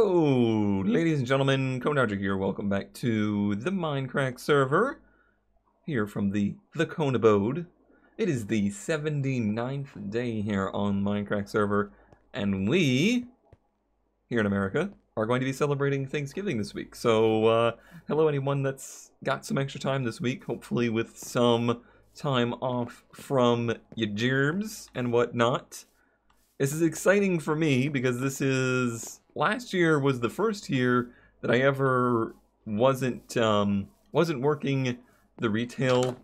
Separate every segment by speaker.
Speaker 1: Hello, ladies and gentlemen, Cone here. Welcome back to the Mindcrack server, here from the Cone Abode. It is the 79th day here on Mindcrack server, and we, here in America, are going to be celebrating Thanksgiving this week. So, hello anyone that's got some extra time this week, hopefully with some time off from your gerbs and whatnot. This is exciting for me because last year was the first year that I ever wasn't working the retail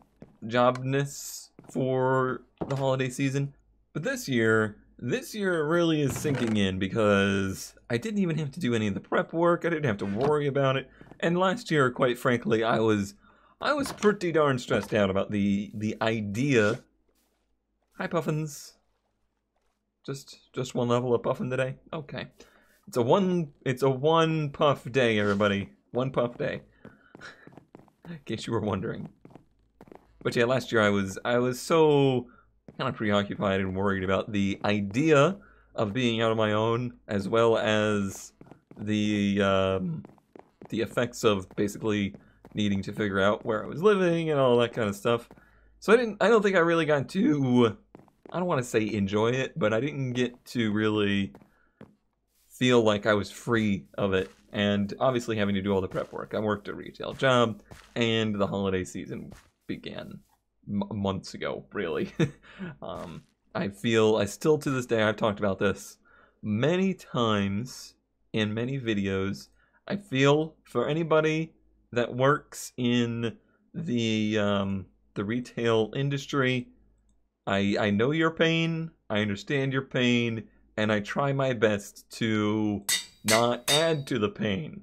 Speaker 1: jobness for the holiday season. But this year really is sinking in because I didn't even have to do any of the prep work. I didn't have to worry about it. And last year, quite frankly, I was pretty darn stressed out about the idea. Hi, Puffins. Just one level of puffin today? Okay. It's a one puff day, everybody. One puff day. In case you were wondering. But yeah, last year I was so kind of preoccupied and worried about the idea of being out on my own, as well as the effects of basically needing to figure out where I was living and all that kind of stuff. So I don't think I really got to, I don't want to say enjoy it, but I didn't get to really feel like I was free of it. And obviously having to do all the prep work. I worked a retail job, and the holiday season began months ago, really. I still to this day, I've talked about this many times in many videos, I feel for anybody that works in the retail industry, I know your pain, I understand your pain, and I try my best to not add to the pain.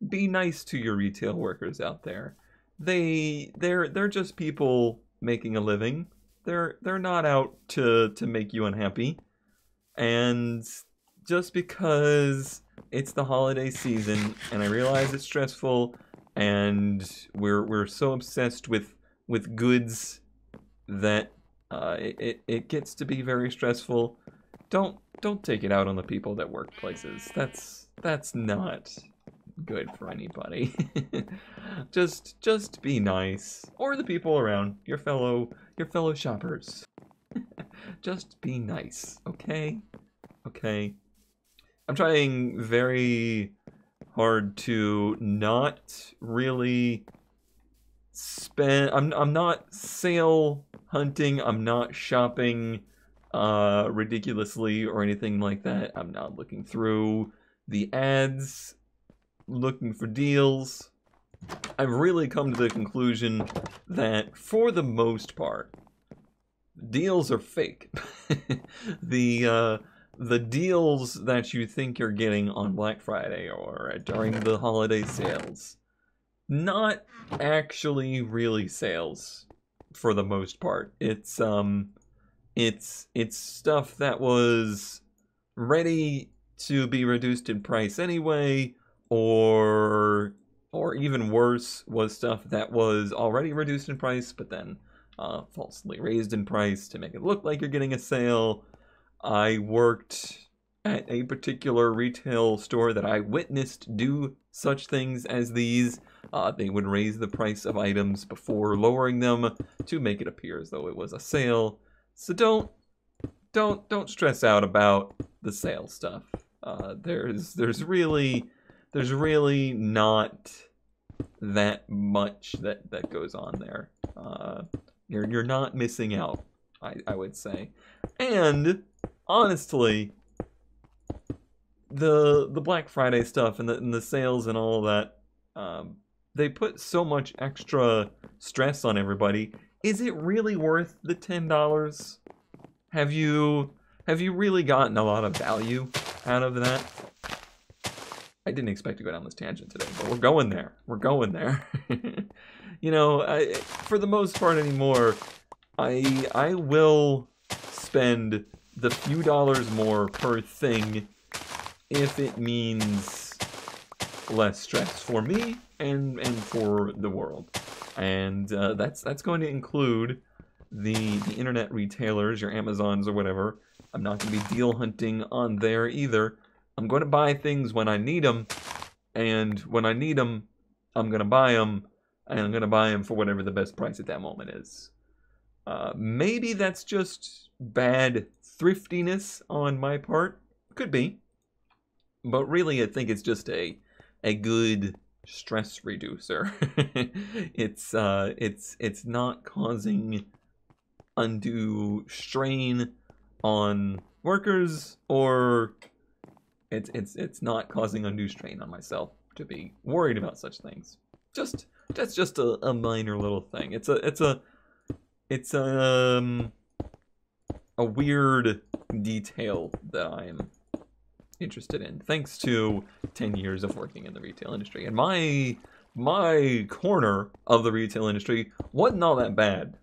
Speaker 1: Be nice to your retail workers out there. They're just people making a living. They're not out to make you unhappy. And just because it's the holiday season and I realize it's stressful and we're so obsessed with goods that it gets to be very stressful. Don't take it out on the people that work places. That's not good for anybody. just be nice, or the people around your fellow shoppers. Just be nice, okay? Okay. I'm trying very hard to not really spend. I'm not sale hunting. I'm not shopping ridiculously or anything like that. I'm not looking through the ads, looking for deals. I've really come to the conclusion that for the most part, deals are fake. The deals that you think you're getting on Black Friday or during the holiday sales, not actually really sales for the most part. It's stuff that was ready to be reduced in price anyway, or even worse, was stuff that was already reduced in price, but then falsely raised in price to make it look like you're getting a sale. I worked at a particular retail store that I witnessed do such things as these. They would raise the price of items before lowering them to make it appear as though it was a sale. So don't stress out about the sale stuff. There's really not that much that goes on there. You're not missing out, I would say. And honestly, the Black Friday stuff and the sales and all of that, they put so much extra stress on everybody. Is it really worth the $10? Have you really gotten a lot of value out of that? I didn't expect to go down this tangent today, but we're going there. We're going there. You know, for the most part anymore, I will spend the few dollars more per thing if it means less stress for me and for the world. And that's going to include the internet retailers, your Amazons or whatever. I'm not going to be deal hunting on there either. I'm going to buy things when I need them, and when I need them, I'm going to buy them, and I'm going to buy them for whatever the best price at that moment is. Maybe that's just bad thriftiness on my part. Could be. But really, I think it's just a good stress reducer. It's not causing undue strain on workers, or it's not causing undue strain on myself to be worried about such things. That's just a minor little thing. It's a weird detail that I'm interested in, thanks to 10 years of working in the retail industry. And my corner of the retail industry wasn't all that bad.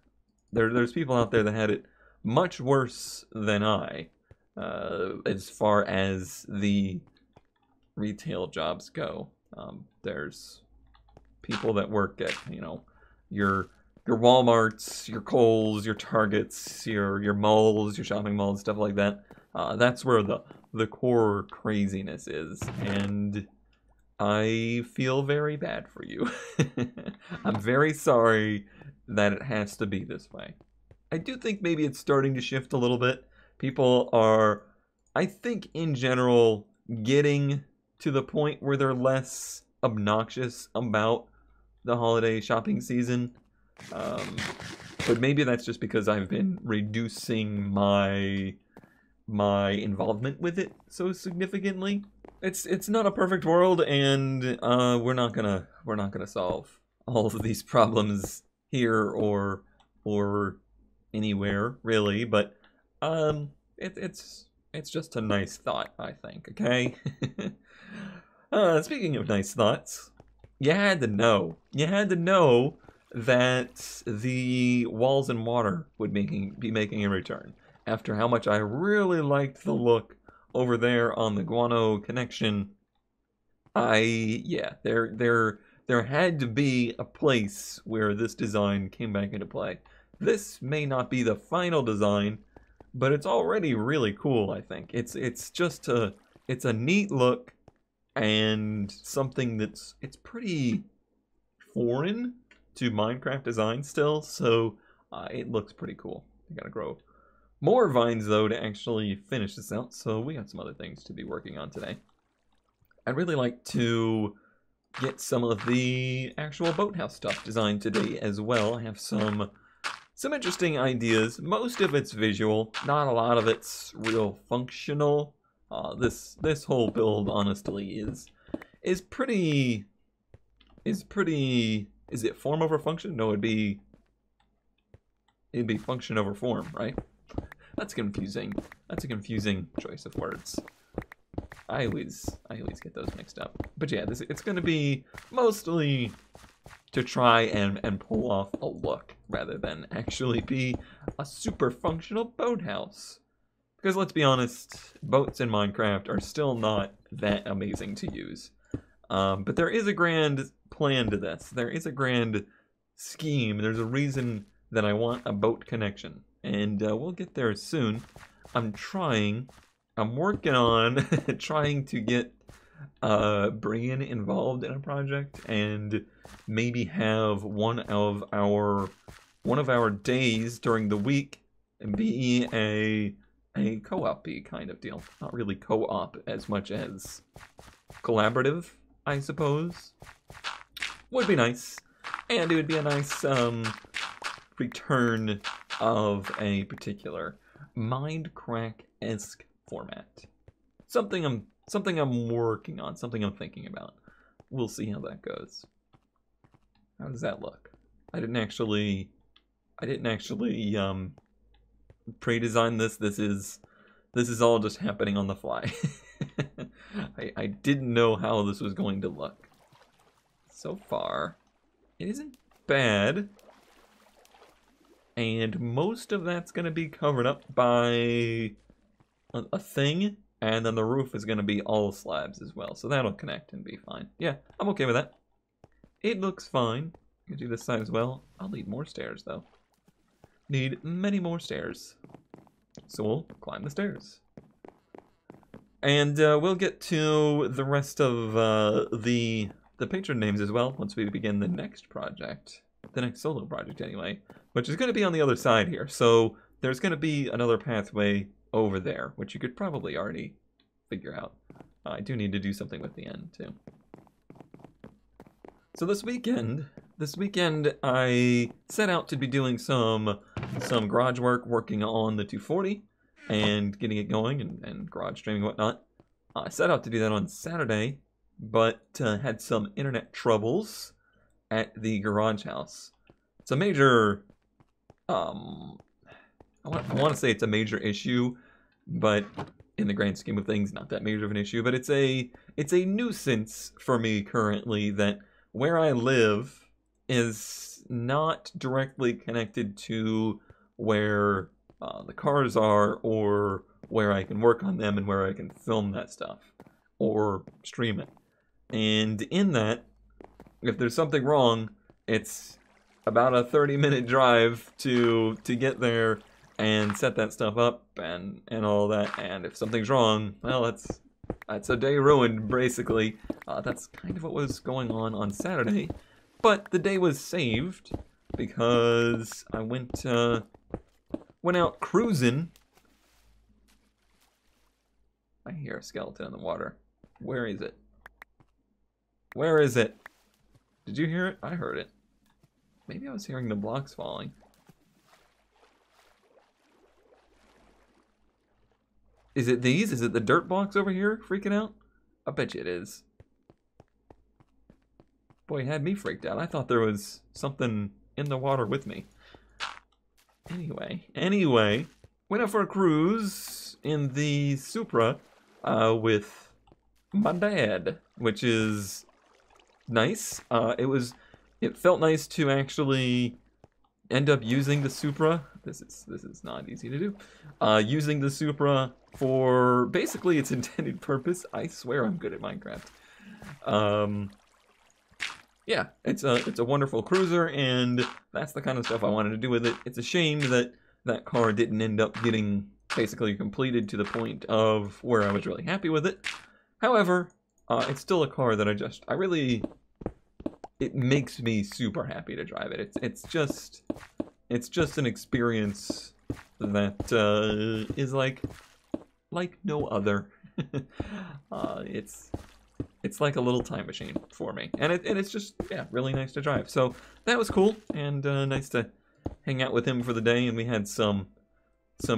Speaker 1: There's people out there that had it much worse than I, as far as the retail jobs go. There's people that work at, you know, your Walmarts, your Kohl's, your Targets, your malls, your shopping malls, stuff like that. That's where the core craziness is, and I feel very bad for you. I'm very sorry that it has to be this way. I do think maybe it's starting to shift a little bit. People are, I think in general, getting to the point where they're less obnoxious about the holiday shopping season. But maybe that's just because I've been reducing my involvement with it so significantly. It's not a perfect world, and we're not gonna solve all of these problems here or anywhere really, but it's just a nice thought, I think. Okay. Speaking of nice thoughts, you had to know that the Walls and Water would be making a return after how much I really liked the look over there on the Guano connection. There had to be a place where this design came back into play. This may not be the final design, but it's already really cool, I think. It's a neat look, and something it's pretty foreign to Minecraft design still, so it looks pretty cool. I gotta grow more vines though to actually finish this out, so we got some other things to be working on today. I'd really like to get some of the actual boathouse stuff designed today as well. I have some interesting ideas. Most of it's visual, not a lot of it's real functional. This whole build honestly is pretty. Is it form over function? No, it'd be function over form, right? That's confusing. That's a confusing choice of words. I always get those mixed up. But yeah, it's going to be mostly to try and pull off a look rather than actually be a super functional boathouse. Because let's be honest, boats in Minecraft are still not that amazing to use. But there is a grand plan to this. There is a grand scheme. There's a reason that I want a boat connection. And we'll get there soon. I'm working on trying to get Brian involved in a project, and maybe have one of our days during the week be a co-op-y kind of deal. Not really co-op as much as collaborative, I suppose. Would be nice. And it would be a nice return of a particular Mindcrack-esque format. Something I'm working on, something I'm thinking about. We'll see how that goes. How does that look? I didn't actually pre-design this. This is all just happening on the fly. I didn't know how this was going to look. So far, it isn't bad. And most of that's going to be covered up by a thing, and then the roof is going to be all slabs as well. So that'll connect and be fine. Yeah, I'm okay with that. It looks fine. I can do this side as well. I'll need more stairs, though. Need many more stairs. So we'll climb the stairs. And we'll get to the rest of the patron names as well once we begin the next project. The next solo project, anyway. Which is going to be on the other side here. So there's going to be another pathway over there, which you could probably already figure out. I do need to do something with the end, too. So this weekend I set out to be doing some garage work, working on the 240 and getting it going and garage streaming and whatnot. I set out to do that on Saturday, but had some internet troubles at the garage house. It's a major, I want to say it's a major issue, but in the grand scheme of things, not that major of an issue. But it's a nuisance for me currently that where I live is not directly connected to where the cars are, or where I can work on them and where I can film that stuff or stream it. And in that, if there's something wrong, it's about a 30-minute drive to get there and set that stuff up and all that. And if something's wrong, well, that's a day ruined, basically. That's kind of what was going on Saturday. But the day was saved because I went out cruising. I hear a skeleton in the water. Where is it? Where is it? Did you hear it? I heard it. Maybe I was hearing the blocks falling. Is it these? Is it the dirt blocks over here freaking out? I bet you it is. Boy, it had me freaked out. I thought there was something in the water with me. Anyway, went out for a cruise in the Supra with my dad, which is nice. It felt nice to actually end up using the Supra. This is not easy to do. Using the Supra for basically its intended purpose. I swear I'm good at Minecraft. Yeah, it's a wonderful cruiser, and that's the kind of stuff I wanted to do with it. It's a shame that that car didn't end up getting basically completed to the point of where I was really happy with it. However, it's still a car that it makes me super happy to drive it. It's just an experience that is like no other. It's like a little time machine for me, and it's just, yeah, really nice to drive. So that was cool, and nice to hang out with him for the day, and we had some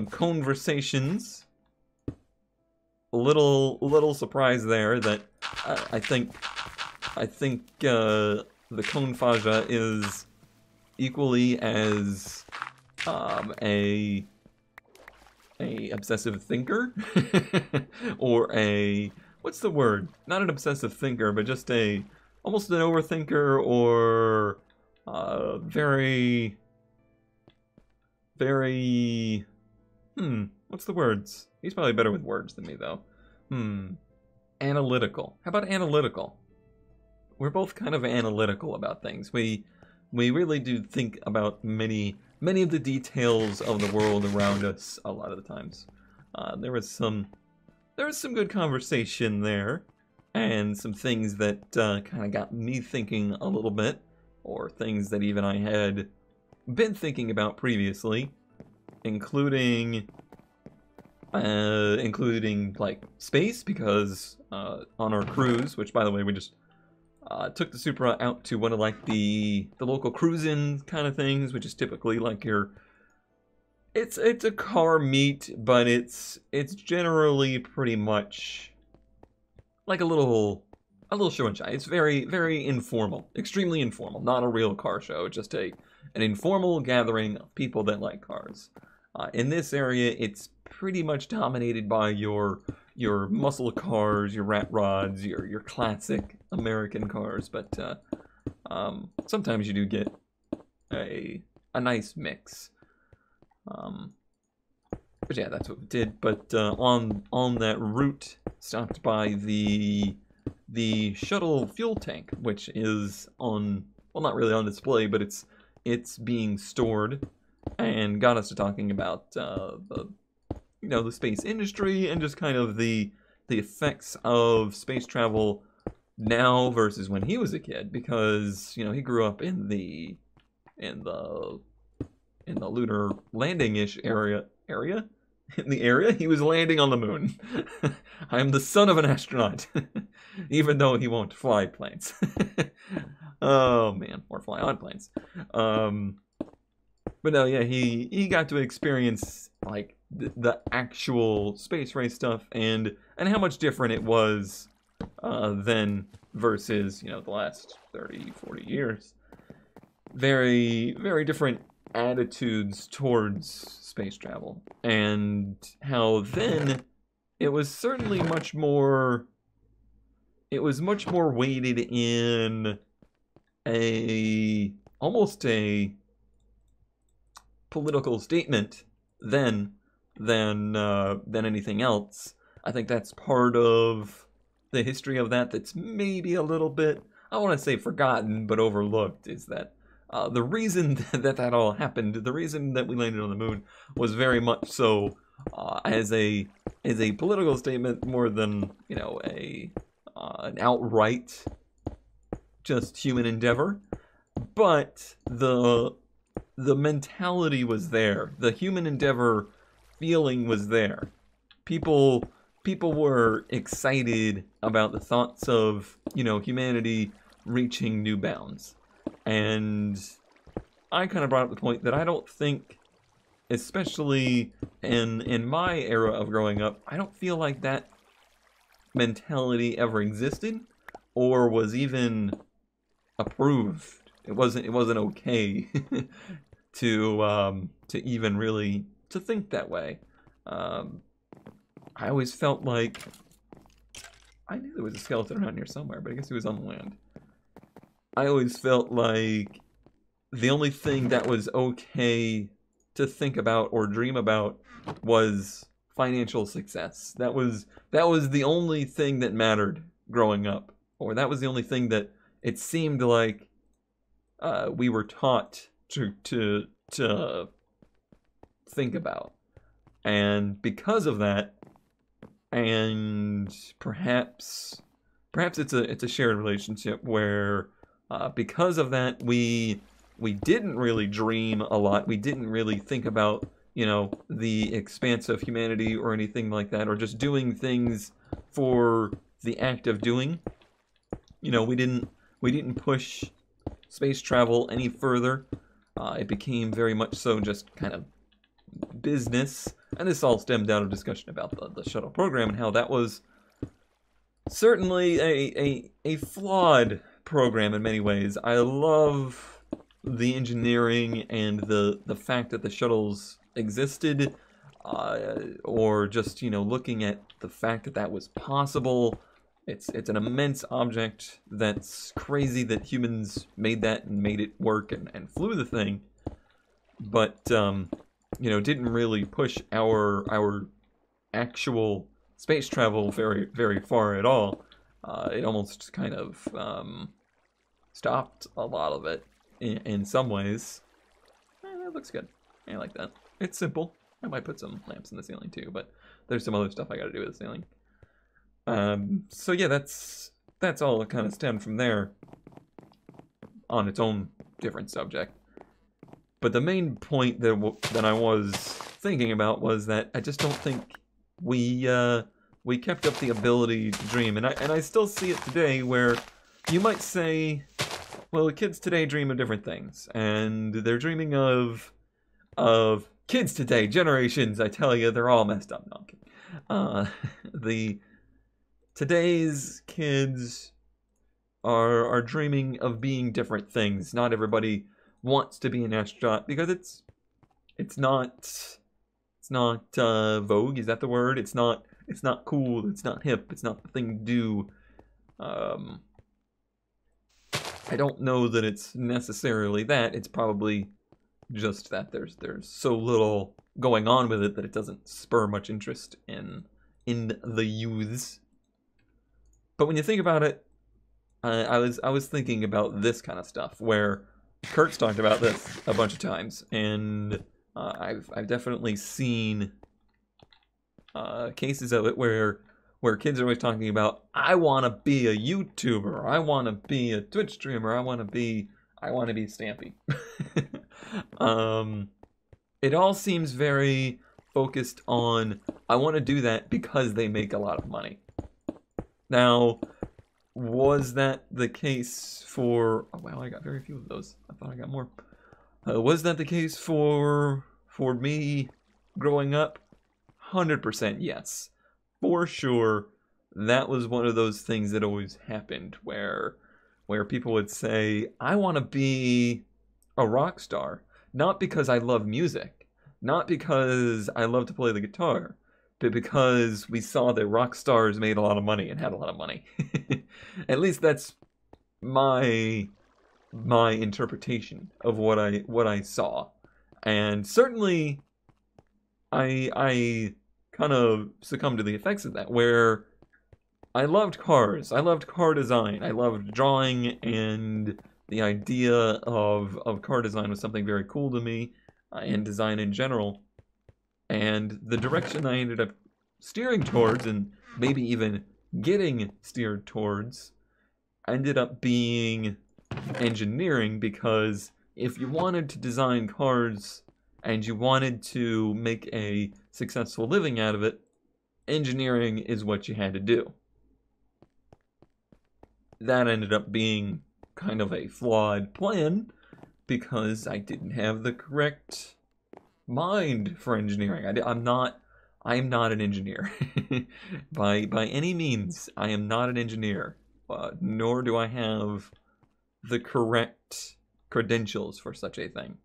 Speaker 1: conversations. A little surprise there that I think the cone faja is equally as a obsessive thinker or a, what's the word? Not an obsessive thinker, but just almost an overthinker, or very what's the words? He's probably better with words than me, though. Analytical. How about analytical? We're both kind of analytical about things. We really do think about many of the details of the world around us a lot of the times. There was some good conversation there, and some things that kind of got me thinking a little bit, or things that even I had been thinking about previously, including like space, because on our cruise, which by the way we just took the Supra out to one of like the local cruising kind of things, which is typically like it's a car meet, but it's generally pretty much like a little show and shine. It's very informal, extremely informal, not a real car show, just an informal gathering of people that like cars. In this area, it's pretty much dominated by your muscle cars, your rat rods, your classic American cars, but sometimes you do get a nice mix. But yeah, that's what we did. But on that route, stopped by the shuttle fuel tank, which is on, well, not really on display, but it's being stored, and got us to talking about the space industry and just kind of the the effects of space travel now versus when he was a kid, because you know he grew up in the lunar landing-ish area in the area. He was landing on the moon. I am the son of an astronaut, even though he won't fly planes. Oh man, or fly on planes. But no, yeah, he got to experience like the actual space race stuff, and how much different it was then versus, you know, the last 30, 40 years. Very, very different attitudes towards space travel, and how then it was certainly much more, it was much more weighted in almost a political statement then than anything else. I think that's part of the history of that that's maybe a little bit, I want to say forgotten, but overlooked, is that the reason that all happened, the reason that we landed on the moon, was very much so as a political statement more than, you know, an outright just human endeavor. But the mentality was there. The human endeavor feeling was there. People were excited about the thoughts of, you know, humanity reaching new bounds. And I kind of brought up the point that I don't think, especially in my era of growing up, I don't feel like that mentality ever existed or was even approved. It wasn't okay to even really to think that way. I always felt like, I knew there was a skeleton around here somewhere, but I guess he was on the land. I always felt like the only thing that was okay to think about or dream about was financial success. That was the only thing that mattered growing up, or that was the only thing that it seemed like we were taught to think about. And because of that, and perhaps it's a shared relationship where because of that we didn't really dream a lot. We didn't really think about, you know, the expanse of humanity or anything like that, or just doing things for the act of doing. You know, we didn't push space travel any further. It became very much so just kind of business, and this all stemmed out of discussion about the shuttle program and how that was certainly a flawed program in many ways. I love the engineering and the fact that the shuttles existed, or just, you know, looking at the fact that that was possible. It's an immense object that's crazy that humans made that and made it work and flew the thing, but you know, didn't really push our actual space travel very, very far at all. It almost kind of stopped a lot of it in some ways. It looks good. I like that. It's simple. I might put some lamps in the ceiling too, but there's some other stuff I gotta do with the ceiling. So yeah, that's all that kind of stemmed from there on its own different subject. But the main point that I was thinking about was that I just don't think we kept up the ability to dream, and I still see it today, where you might say, well, the kids today dream of different things, and they're dreaming of kids today, generations. I tell you, they're all messed up. No, I'm kidding. Today's kids are dreaming of being different things. Not everybody wants to be an astronaut because it's not vogue. Is that the word? It's not cool. It's not hip. It's not the thing to do. I don't know that it's necessarily that. It's probably just that there's so little going on with it that it doesn't spur much interest in the youths. But when you think about it, I was thinking about this kind of stuff, where Kurt's talked about this a bunch of times, and I've definitely seen cases of it where where kids are always talking about, I want to be a YouTuber, I want to be a Twitch streamer, I want to be Stampy. It all seems very focused on, I want to do that because they make a lot of money. Now, was that the case for... Oh, wow, I got very few of those. I thought I got more. Was that the case for me growing up? 100% yes. For sure, that was one of those things that always happened where people would say, I want to be a rock star. Not because I love music. Not because I love to play the guitar. But because we saw that rock stars made a lot of money and had a lot of money. At least that's my interpretation of what I saw. And certainly I kind of succumbed to the effects of that, where I loved cars. I loved car design. I loved drawing, and the idea of car design was something very cool to me, and design in general. And the direction I ended up steering towards, and maybe even getting steered towards, ended up being engineering, because if you wanted to design cars and you wanted to make a successful living out of it, engineering is what you had to do. That ended up being kind of a flawed plan because I didn't have the correct mind for engineering. I'm not an engineer. by any means, I am not an engineer. Nor do I have the correct credentials for such a thing.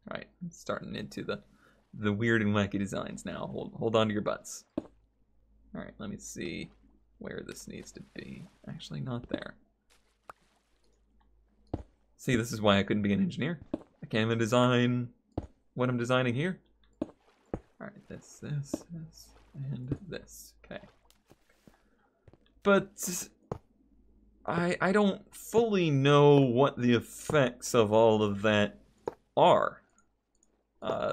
Speaker 1: All right, starting into the weird and wacky designs now. Hold on to your butts. All right, let me see where this needs to be. Actually, not there. See, this is why I couldn't be an engineer. I can't even design what I'm designing here. All right, this, and this. Okay. But I don't fully know what the effects of all of that are.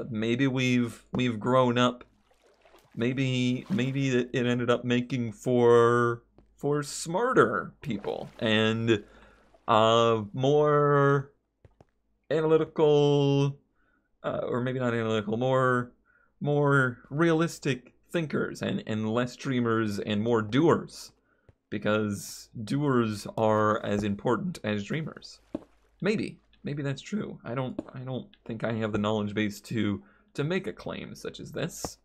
Speaker 1: Maybe we've grown up. Maybe it ended up making for smarter people and more analytical, or maybe not analytical, more realistic thinkers and less dreamers and more doers, because doers are as important as dreamers. Maybe that's true. I don't think I have the knowledge base to make a claim such as this.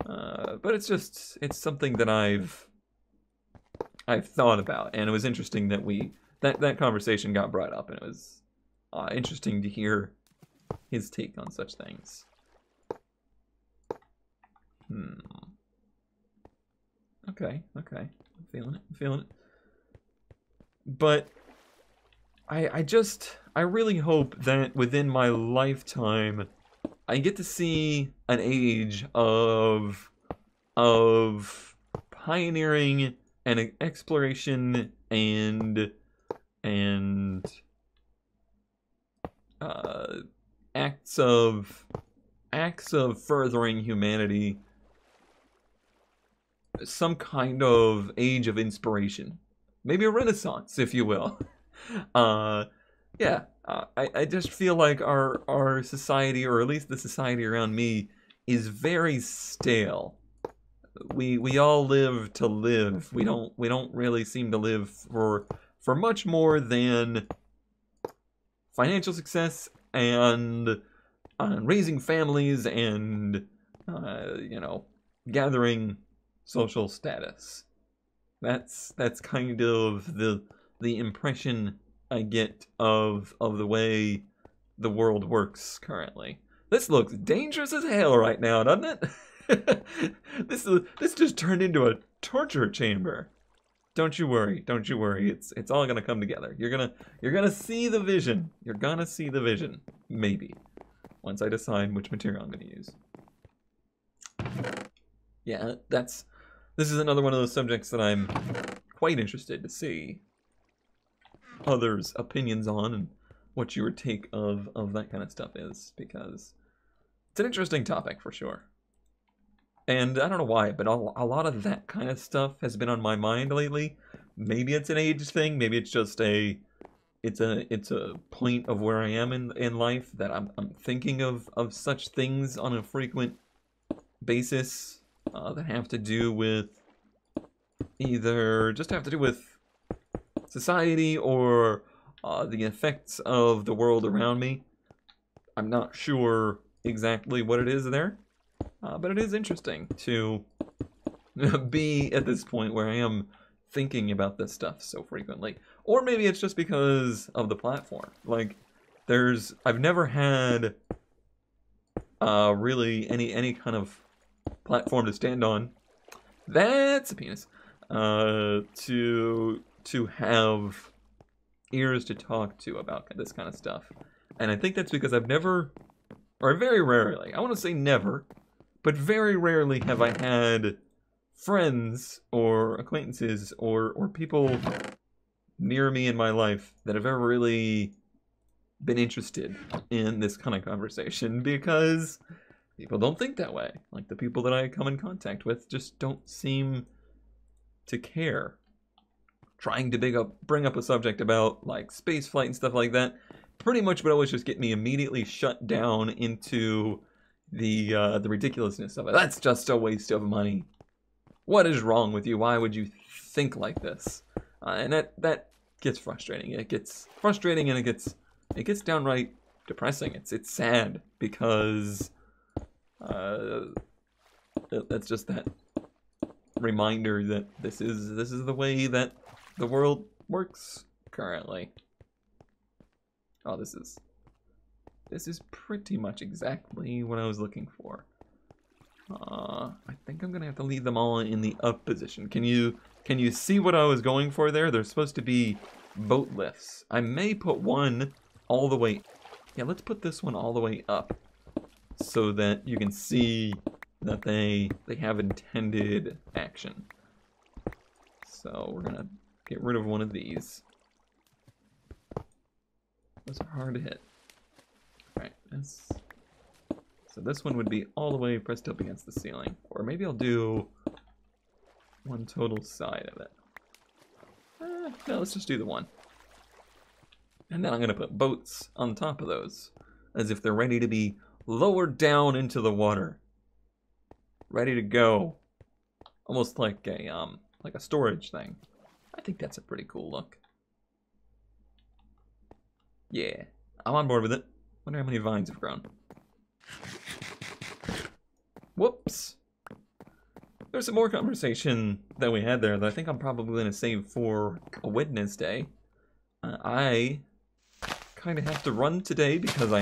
Speaker 1: But it's something that I've thought about, and it was interesting that that conversation got brought up, and it was interesting to hear his take on such things. Okay. I'm feeling it. But I really hope that within my lifetime I get to see an age of pioneering and exploration and acts of furthering humanity, some kind of age of inspiration, maybe a renaissance, if you will. Yeah, I just feel like our society, or at least the society around me, is very stale. We all live to live. We don't really seem to live for much more than financial success and raising families and gathering social status. That's kind of the impression I get of the way the world works currently. This looks dangerous as hell right now, doesn't it? This just turned into a torture chamber. Don't you worry. It's all gonna come together. You're gonna see the vision. You're gonna see the vision. Maybe. Once I decide which material I'm gonna use. Yeah, this is another one of those subjects that I'm quite interested to see others' opinions on, and what your take of that kind of stuff is, because it's an interesting topic for sure. And I don't know why, but a lot of that kind of stuff has been on my mind lately. Maybe it's an age thing. Maybe it's just it's a point of where I am in life that I'm thinking of such things on a frequent basis that have to do with either just have to do with society or the effects of the world around me. I'm not sure exactly what it is there, but it is interesting to be at this point where I am thinking about this stuff so frequently. Or maybe it's just because of the platform. Like, I've never had really any kind of platform to stand on. That's a penis. To have ears to talk to about this kind of stuff. And I think that's because I've never, or very rarely, I want to say never, but very rarely have I had friends or acquaintances or people near me in my life that have ever really been interested in this kind of conversation, because people don't think that way. Like, the people that I come in contact with just don't seem to care. Trying to bring up a subject about like space flight and stuff like that pretty much would always just get me immediately shut down into the ridiculousness of it. That's just a waste of money. What is wrong with you? Why would you think like this? And that gets frustrating. It gets frustrating, and it gets downright depressing. It's sad because that's just that reminder that this is the way that the world works currently. Oh, this is pretty much exactly what I was looking for. I think I'm gonna have to leave them all in the up position. Can you see what I was going for there? They're supposed to be boat lifts. I may put one all the way. Yeah, let's put this one all the way up so that you can see that they have intended action. So we're gonna get rid of one of these. Those are hard to hit. Alright, so this one would be all the way pressed up against the ceiling. Or maybe I'll do one total side of it. No, let's just do the one. And then I'm going to put boats on top of those, as if they're ready to be lowered down into the water. Ready to go. Almost like a storage thing. I think that's a pretty cool look. Yeah, I'm on board with it. Wonder how many vines have grown. Whoops. There's some more conversation that we had there that I think I'm probably going to save for a Wednesday. I kind of have to run today because I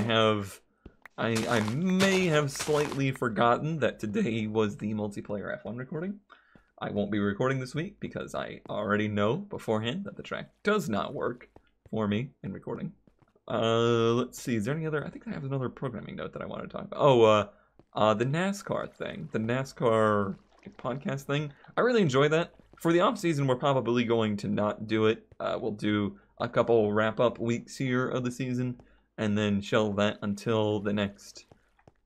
Speaker 1: may have slightly forgotten that today was the multiplayer F1 recording. I won't be recording this week because I already know beforehand that the track does not work for me in recording. Let's see, is there any other, I think I have another programming note that I want to talk about. Oh, the NASCAR thing, the NASCAR podcast thing. I really enjoy that. For the off season, we're probably going to not do it. We'll do a couple wrap-up weeks here of the season, and then shelve that until the next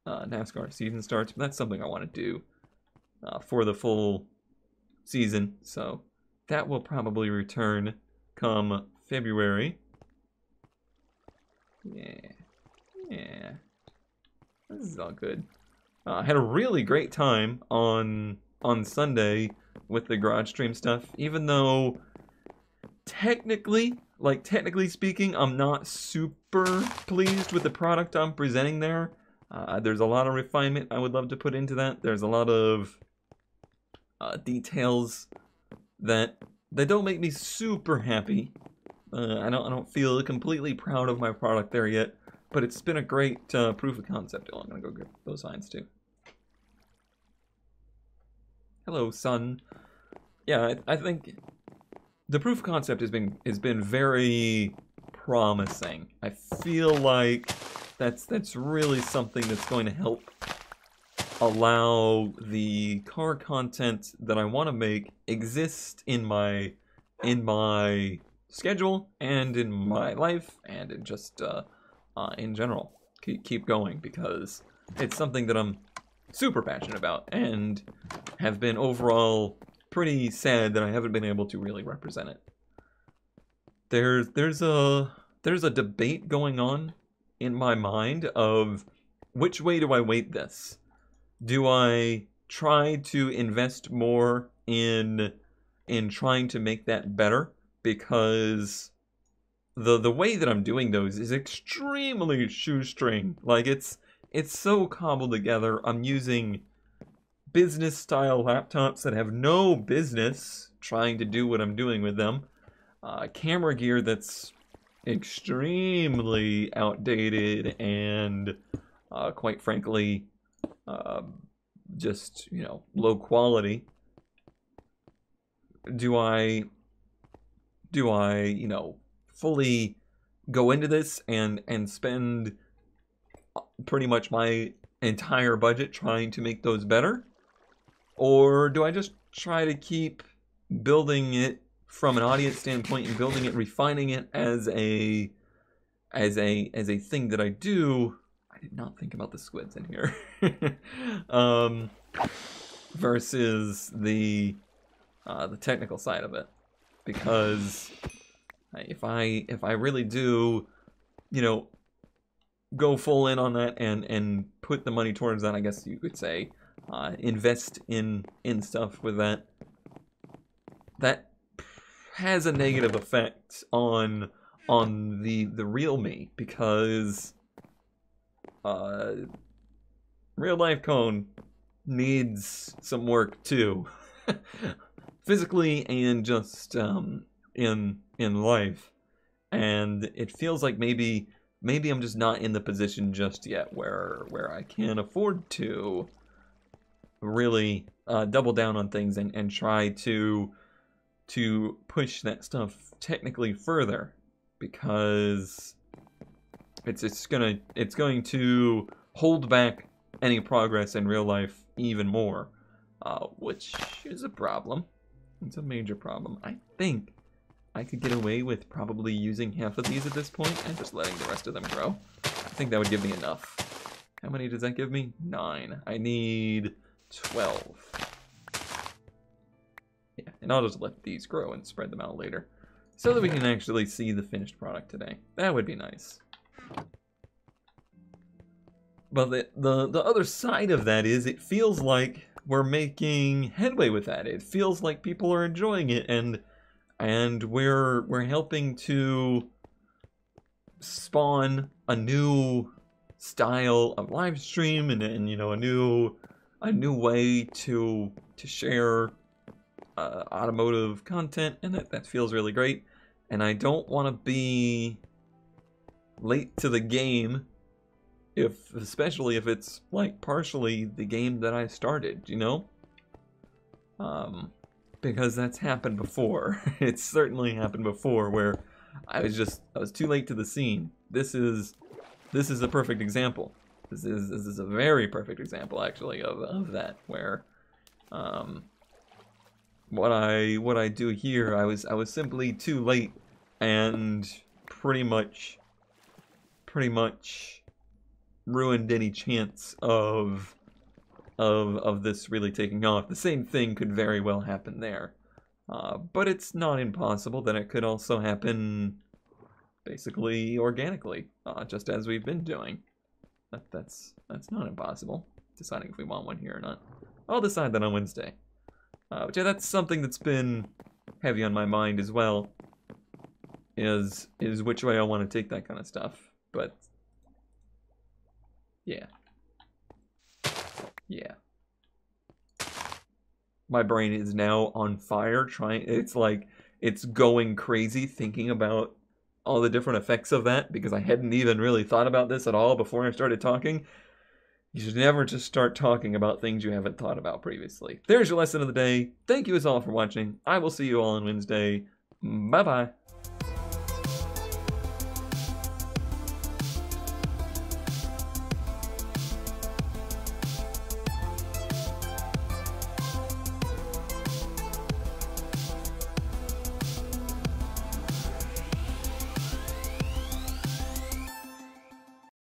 Speaker 1: NASCAR season starts. But that's something I want to do for the full season. So that will probably return come February. Yeah. This is all good. I had a really great time on Sunday with the garage stream stuff, even though technically speaking, I'm not super pleased with the product I'm presenting there. There's a lot of refinement I would love to put into that. There's a lot of details that don't make me super happy. I don't feel completely proud of my product there yet, but it's been a great proof of concept. Oh, I'm gonna go get those signs too. Hello, son. Yeah, I think the proof of concept has been very promising. I feel like that's really something that's going to help allow the car content that I want to make exist in my schedule and in my life and in general. Keep going, because it's something that I'm super passionate about, and have been overall pretty sad that I haven't been able to really represent it. There's a debate going on in my mind of which way do I weight this? Do I try to invest more in trying to make that better, because the way that I'm doing those is extremely shoestring. Like it's so cobbled together. I'm using business style laptops that have no business trying to do what I'm doing with them. Camera gear that's extremely outdated and quite frankly just, you know, low quality. Do I, you know, fully go into this and spend pretty much my entire budget trying to make those better? Or do I just try to keep building it from an audience standpoint and building it, refining it as a thing that I do? I did not think about the squids in here. Versus the technical side of it, because if I really do, you know, go full in on that and put the money towards that, I guess you could say, invest in stuff with that, that has a negative effect on the real me, because real life Cone needs some work too. Physically and just in life, and it feels like maybe I'm just not in the position just yet where I can afford to really double down on things and try to push that stuff technically further, because it's going to hold back any progress in real life even more, which is a problem. It's a major problem. I think I could get away with probably using half of these at this point and just letting the rest of them grow. I think that would give me enough. How many does that give me? 9. I need 12. Yeah, and I'll just let these grow and spread them out later, so that we can actually see the finished product today. That would be nice. But the other side of that is it feels like we're making headway with that. It feels like people are enjoying it, and we're helping to spawn a new style of live stream and you know, a new way to share automotive content, and that feels really great. And I don't want to be late to the game, especially if it's like partially the game that I started, you know? Because that's happened before. It's certainly happened before where I was too late to the scene. This is a perfect example. This is a very perfect example actually of that, where what I do here, I was simply too late and pretty much ruined any chance of this really taking off. The same thing could very well happen there, but it's not impossible that it could also happen basically organically, just as we've been doing. That's not impossible. Deciding if we want one here or not. I'll decide that on Wednesday. But yeah, that's something that's been heavy on my mind as well, is which way I want to take that kind of stuff. But yeah. My brain is now on fire it's like it's going crazy thinking about all the different effects of that, because I hadn't even really thought about this at all before I started talking. You should never just start talking about things you haven't thought about previously. There's your lesson of the day. Thank you as all for watching. I will see you all on Wednesday. Bye-bye.